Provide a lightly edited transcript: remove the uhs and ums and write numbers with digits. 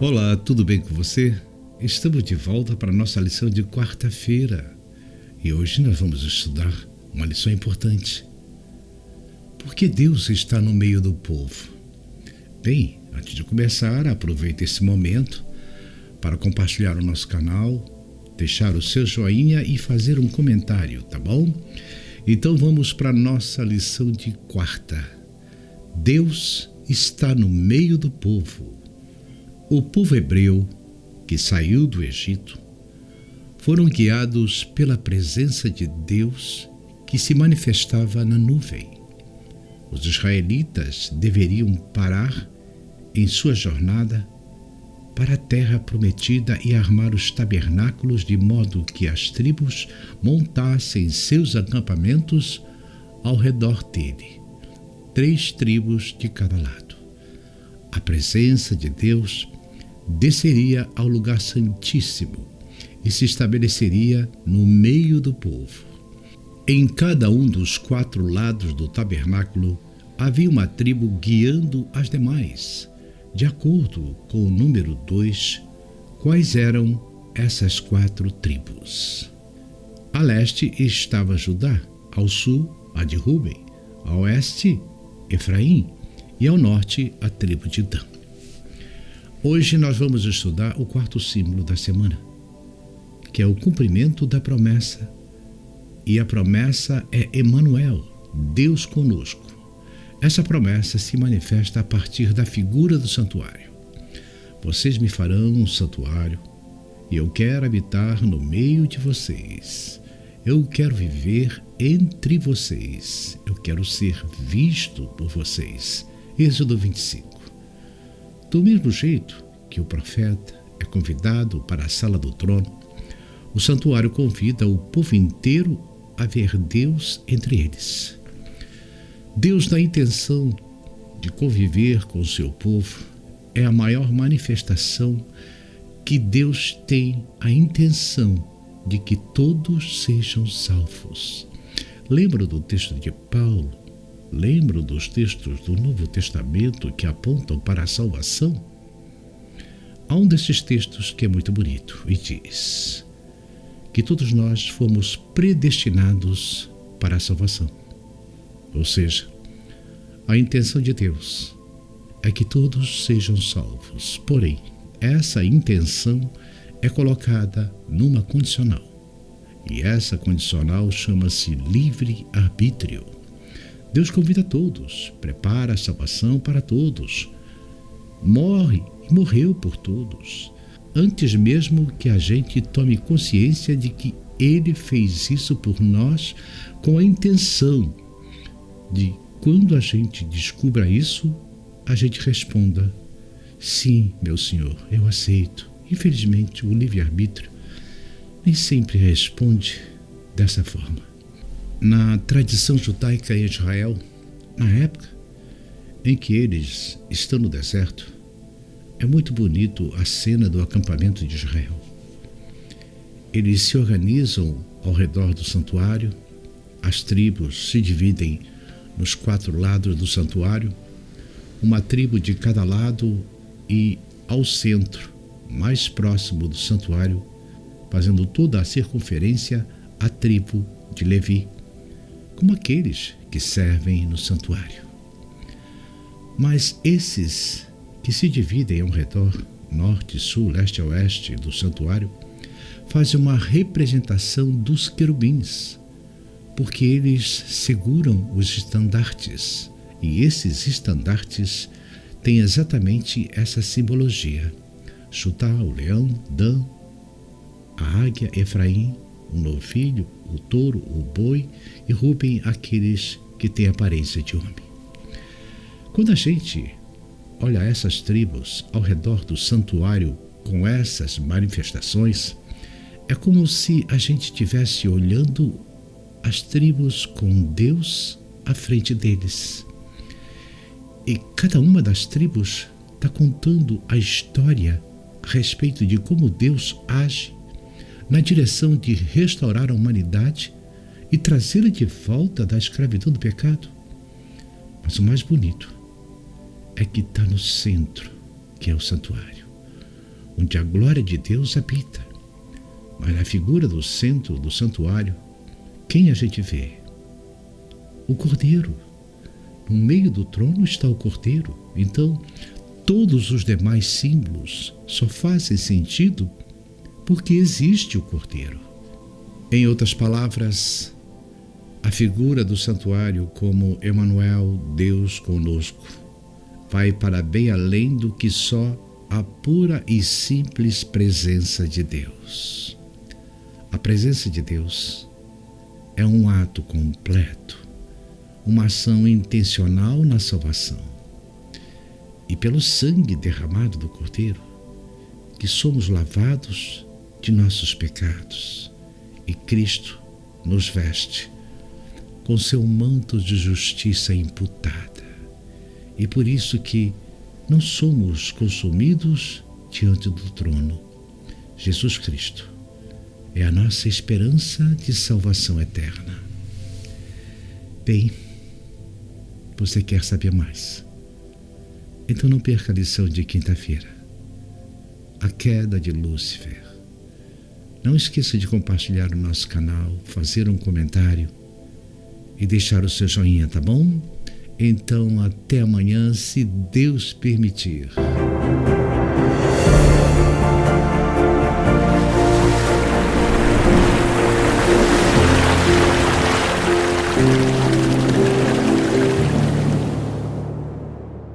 Olá, tudo bem com você? Estamos de volta para a nossa lição de quarta-feira e hoje nós vamos estudar uma lição importante. Por que Deus está no meio do povo? Bem, antes de começar, aproveite esse momento para compartilhar o nosso canal, deixar o seu joinha e fazer um comentário, tá bom? Então vamos para a nossa lição de quarta. Deus está no meio do povo. O povo hebreu que saiu do Egito foram guiados pela presença de Deus que se manifestava na nuvem. Os israelitas deveriam parar em sua jornada para a terra prometida e armar os tabernáculos de modo que as tribos montassem seus acampamentos ao redor dele, 3 tribos de cada lado. A presença de Deus desceria ao lugar santíssimo e se estabeleceria no meio do povo. Em cada um dos 4 lados do tabernáculo havia uma tribo guiando as demais. De acordo com o número 2, quais eram essas 4 tribos? A leste estava Judá, ao sul a de Rúben, a oeste Efraim e ao norte a tribo de Dan. Hoje nós vamos estudar o 4º símbolo da semana, que é o cumprimento da promessa. E a promessa é Emanuel, Deus conosco. Essa promessa se manifesta a partir da figura do santuário. Vocês me farão um santuário e eu quero habitar no meio de vocês. Eu quero viver entre vocês. Eu quero ser visto por vocês. Êxodo 25. Do mesmo jeito que o profeta é convidado para a sala do trono, o santuário convida o povo inteiro a ver Deus entre eles. Deus, na intenção de conviver com o seu povo, é a maior manifestação que Deus tem a intenção de que todos sejam salvos. Lembra do texto de Paulo? Lembra dos textos do Novo Testamento que apontam para a salvação? Há um desses textos que é muito bonito e diz que todos nós fomos predestinados para a salvação. Ou seja, a intenção de Deus é que todos sejam salvos. Porém, essa intenção é colocada numa condicional. E essa condicional chama-se livre-arbítrio. Deus convida todos, prepara a salvação para todos, morre e morreu por todos, antes mesmo que a gente tome consciência de que Ele fez isso por nós com a intenção de, quando a gente descubra isso, a gente responda: sim, meu Senhor, eu aceito. Infelizmente, o livre-arbítrio nem sempre responde dessa forma. Na tradição judaica em Israel, na época em que eles estão no deserto, é muito bonito a cena do acampamento de Israel. Eles se organizam ao redor do santuário, as tribos se dividem nos 4 lados do santuário, uma tribo de cada lado e ao centro, mais próximo do santuário, fazendo toda a circunferência, a tribo de Levi, como aqueles que servem no santuário. Mas esses que se dividem ao redor, norte, sul, leste a oeste do santuário, fazem uma representação dos querubins, porque eles seguram os estandartes, e esses estandartes têm exatamente essa simbologia. Judá, o leão, Dan, a águia, Efraim, o novilho, o touro, o boi, e Rúben, aqueles que têm aparência de homem. Quando a gente olha essas tribos ao redor do santuário com essas manifestações, é como se a gente estivesse olhando as tribos com Deus à frente deles. E cada uma das tribos está contando a história a respeito de como Deus age na direção de restaurar a humanidade e trazê-la de volta da escravidão do pecado. Mas o mais bonito é que está no centro, que é o santuário. onde a glória de Deus habita. Mas na figura do centro do santuário, quem a gente vê? O Cordeiro. No meio do trono está o Cordeiro. Então, todos os demais símbolos só fazem sentido porque existe o Cordeiro. Em outras palavras, a figura do santuário como Emanuel, Deus conosco, vai para bem além do que só a pura e simples presença de Deus. A presença de Deus é um ato completo, uma ação intencional na salvação. E pelo sangue derramado do Cordeiro, que somos lavados de nossos pecados, e Cristo nos veste com seu manto de justiça imputada. E por isso que não somos consumidos diante do trono. Jesus Cristo é a nossa esperança de salvação eterna. Bem, você quer saber mais? Então não perca a lição de quinta-feira. A queda de Lúcifer. Não esqueça de compartilhar o nosso canal, fazer um comentário e deixar o seu joinha, tá bom? Então, até amanhã, se Deus permitir.